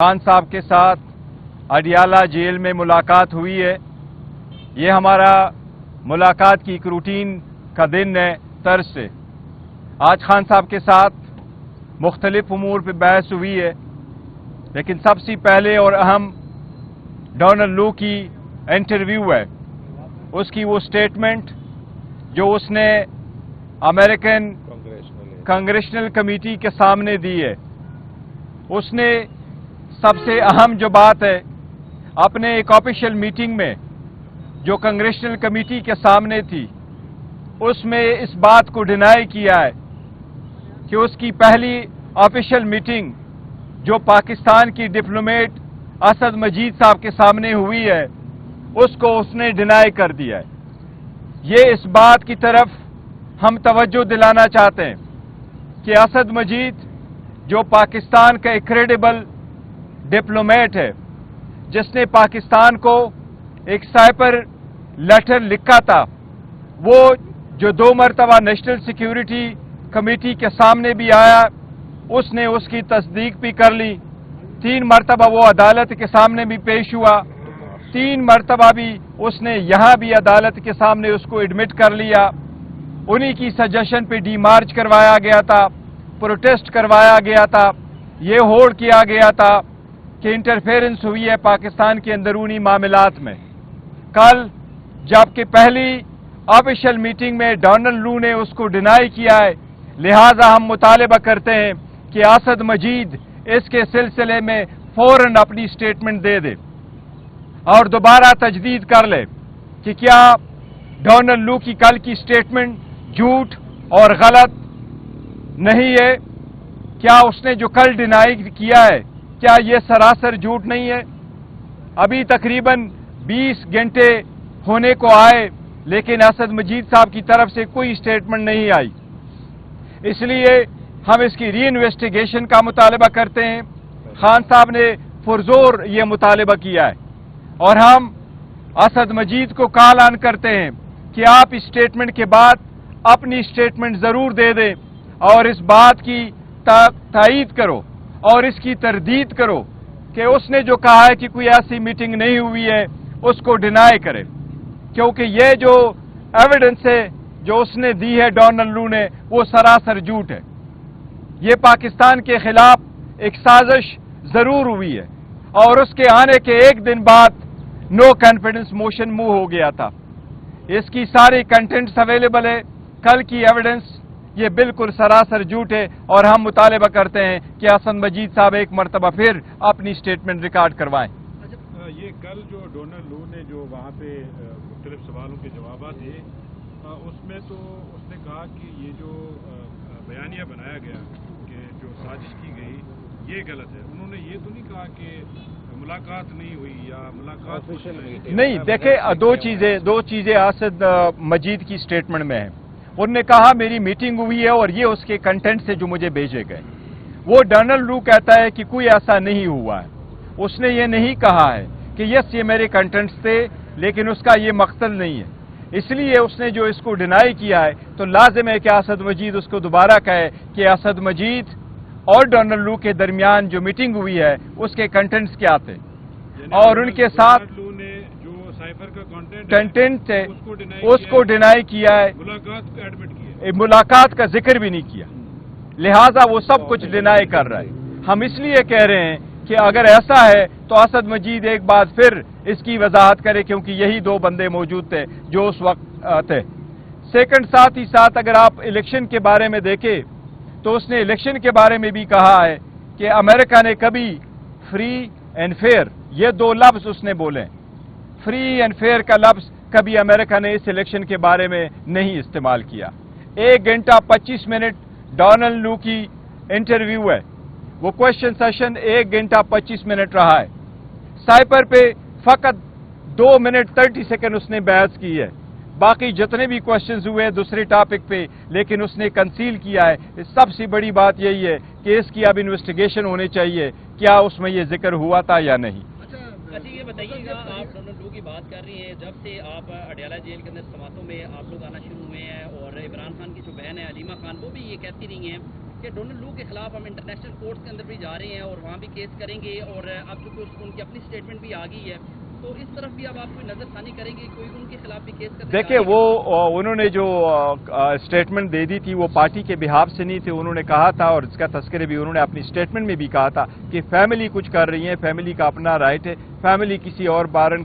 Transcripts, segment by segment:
खान साहब के साथ अडियाला जेल में मुलाकात हुई है। ये हमारा मुलाकात की एक रूटीन का दिन है तर्ज से। आज खान साहब के साथ मुख्तलिफ उमूर पर बहस हुई है, लेकिन सबसे पहले और अहम डोनाल्ड लू की इंटरव्यू है, उसकी वो स्टेटमेंट जो उसने अमेरिकन कांग्रेशनल कमेटी के सामने दी है। उसने सबसे अहम जो बात है, अपने एक ऑफिशियल मीटिंग में जो कांग्रेशनल कमेटी के सामने थी, उसमें इस बात को डिनाई किया है कि उसकी पहली ऑफिशियल मीटिंग जो पाकिस्तान की डिप्लोमेट असद मजीद साहब के सामने हुई है, उसको उसने डिनाई कर दिया है। ये इस बात की तरफ हम तवज्जो दिलाना चाहते हैं कि असद मजीद जो पाकिस्तान का एक क्रेडिबल डिप्लोमेट है, जिसने पाकिस्तान को एक साइपर लेटर लिखा था, वो जो 2 मरतबा नेशनल सिक्योरिटी कमेटी के सामने भी आया, उसने उसकी तस्दीक भी कर ली। 3 मरतबा वो अदालत के सामने भी पेश हुआ, 3 मरतबा भी उसने यहाँ भी अदालत के सामने उसको एडमिट कर लिया। उन्हीं की सजेशन पे डीमार्च करवाया गया था, प्रोटेस्ट करवाया गया था, ये होड़ किया गया था कि इंटरफेरेंस हुई है पाकिस्तान के अंदरूनी मामलात में। कल जबकि पहली ऑफिशियल मीटिंग में डोनाल्ड लू ने उसको डिनाई किया है, लिहाजा हम मुतालबा करते हैं कि असद मजीद इसके सिलसिले में फौरन अपनी स्टेटमेंट दे दे और दोबारा तजदीद कर ले कि क्या डोनाल्ड लू की कल की स्टेटमेंट झूठ और गलत नहीं है। क्या उसने जो कल डिनाई किया है, क्या ये सरासर झूठ नहीं है? अभी तकरीबन 20 घंटे होने को आए, लेकिन असद मजीद साहब की तरफ से कोई स्टेटमेंट नहीं आई। इसलिए हम इसकी री इन्वेस्टिगेशन का मुतालबा करते हैं। खान साहब ने पुरजोर ये मुतालबा किया है और हम असद मजीद को कॉल ऑन करते हैं कि आप इस स्टेटमेंट के बाद अपनी स्टेटमेंट जरूर दे दें और इस बात की तायीद करो और इसकी तरदीद करो कि उसने जो कहा है कि कोई ऐसी मीटिंग नहीं हुई है, उसको डिनाई करे, क्योंकि ये जो एविडेंस है जो उसने दी है डोनाल्ड लू ने, वो सरासर झूठ है। ये पाकिस्तान के खिलाफ एक साजिश जरूर हुई है और उसके आने के एक दिन बाद नो कॉन्फिडेंस मोशन मूव हो गया था। इसकी सारी कंटेंट्स अवेलेबल है। कल की एविडेंस ये बिल्कुल सरासर झूठ है और हम मुतालबा करते हैं कि असद मजीद साहब एक मरतबा फिर अपनी स्टेटमेंट रिकॉर्ड करवाएं। ये कल जो डोनाल्ड लू ने जो वहाँ पे मुख्तलिफ सवालों के जवाब थे, उसमें तो उसने कहा कि ये जो बयानिया बनाया गया कि जो साजिश की गई ये गलत है। उन्होंने ये तो नहीं कहा कि मुलाकात नहीं हुई या मुलाकात नहीं। देखे, दो चीजें असद मजीद की स्टेटमेंट में है। उन्होंने कहा मेरी मीटिंग हुई है और ये उसके कंटेंट से जो मुझे भेजे गए। वो डोनाल्ड लू कहता है कि कोई ऐसा नहीं हुआ है। उसने ये नहीं कहा है कि यस ये मेरे कंटेंट्स थे, लेकिन उसका ये मकसद नहीं है। इसलिए उसने जो इसको डिनाई किया है, तो लाजिम है कि असद मजीद उसको दोबारा कहे कि असद मजीद और डोनाल्ड लू के दरमियान जो मीटिंग हुई है उसके कंटेंट्स क्या थे और उनके साथ कंटेंट है उसको डिनाई किया है, मुलाकात का जिक्र भी नहीं किया। लिहाजा वो सब कुछ डिनाई कर रहा है। हम इसलिए कह रहे हैं कि अगर ऐसा है तो असद मजीद एक बार फिर इसकी वजाहत करे, क्योंकि यही 2 बंदे मौजूद थे जो उस वक्त थे। सेकंड, साथ ही साथ अगर आप इलेक्शन के बारे में देखें तो उसने इलेक्शन के बारे में भी कहा है कि अमेरिका ने कभी फ्री एंड फेयर, ये 2 लफ्ज उसने बोले। फ्री एंड फेयर का लफ्ज कभी अमेरिका ने इस इलेक्शन के बारे में नहीं इस्तेमाल किया। 1 घंटा 25 मिनट डोनाल्ड लू की इंटरव्यू है, वो क्वेश्चन सेशन 1 घंटा 25 मिनट रहा है। साइपर पे फकत 2 मिनट 30 सेकंड उसने बहस की है। बाकी जितने भी क्वेश्चंस हुए दूसरे टॉपिक पे, लेकिन उसने कंसील किया है। सबसे बड़ी बात यही है कि इसकी अब इन्वेस्टिगेशन होनी चाहिए, क्या उसमें ये जिक्र हुआ था या नहीं। अच्छा, ये बताइएगा, आप डोनाल्ड लू की बात कर रही हैं, जब से आप अडियाला जेल के अंदर समातों में आप लोग आना शुरू हुए हैं और इमरान खान की जो बहन है अलीमा खान, वो भी ये कहती रही हैं کہ ڈونلڈ لو کے خلاف ہم انٹرنیشنل کورٹس کے اندر بھی جا رہے ہیں اور وہاں بھی کیس کریں گے، اور اب چونکہ ان کی اپنی اسٹیٹمنٹ بھی آ گئی ہے، تو اس طرف بھی اب آپ کوئی نظر ثانی کریں گے، کوئی ان کے خلاف بھی کیس کرنے؟ دیکھیں، وہ انہوں نے جو اسٹیٹمنٹ دے دی تھی وہ پارٹی کے بہاف سے نہیں تھی. انہوں نے کہا تھا، اور اس کا تذکرہ بھی انہوں نے اپنی اسٹیٹمنٹ میں بھی کہا تھا کہ فیملی کچھ کر رہی ہے، فیملی کا اپنا رائٹ ہے، فیملی کسی اور بارن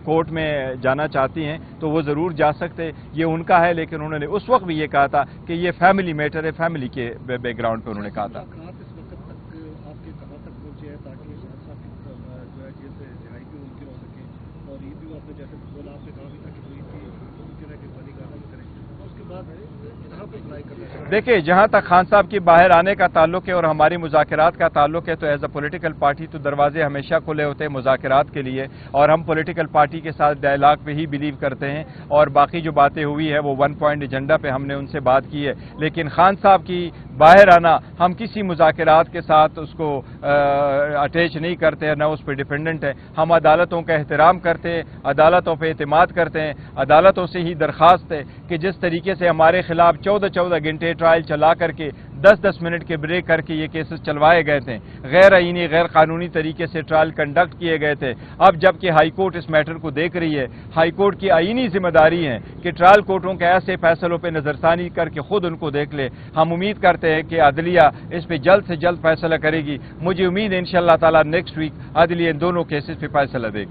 کورٹ میں جانا چاہتی ہیں تو وہ ضرور جا سکتے، یہ ان کا ہے. لیکن انہوں نے اس وقت بھی یہ کہا تھا کہ یہ فیملی میٹر ہے، فیملی کے بیک گراؤنڈ پہ انہوں نے کہا تھا. دیکھیں، جہاں تک خان صاحب کی باہر آنے کا تعلق ہے اور ہماری مذاکرات کا تعلق ہے تو ایز اے پولیٹیکل پارٹی تو دروازے ہمیشہ کھلے ہوتے ہیں مذاکرات کے لیے، اور ہم پولیٹیکل پارٹی کے ساتھ ڈائلاگ پہ ہی بلیو کرتے ہیں. اور باقی جو باتیں ہوئی ہے وہ 1 پوائنٹ ایجنڈا پہ ہم نے ان سے بات کی ہے. لیکن خان صاحب کی باہر آنا، ہم کسی مذاکرات کے ساتھ اس کو اٹیچ نہیں کرتے ہیں، نہ اس پہ ڈیپینڈنٹ ہے. ہم عدالتوں کا احترام کرتے ہیں، عدالتوں پہ اعتماد کرتے ہیں. عدالتوں سے ہی درخواست ہے کہ جس طریقے سے ہمارے خلاف 14 گھنٹے ٹرائل چلا کر کے 10 منٹ کے بریک کر کے یہ کیسز چلوائے گئے تھے، غیر آئینی غیر قانونی طریقے سے ٹرائل کنڈکٹ کیے گئے تھے. اب جبکہ ہائی کورٹ اس میٹر کو دیکھ رہی ہے، ہائی کورٹ کی آئینی ذمہ داری ہے کہ ٹرائل کورٹوں کے ایسے فیصلوں پہ نظر ثانی کر کے خود ان کو دیکھ لے. ہم امید کرتے ہیں کہ عدلیہ اس پہ جلد سے جلد فیصلہ کرے گی. مجھے امید ہے انشاءاللہ تعالی نیکسٹ ویک عدلیہ ان دونوں کیسز پہ فیصلہ دے گی.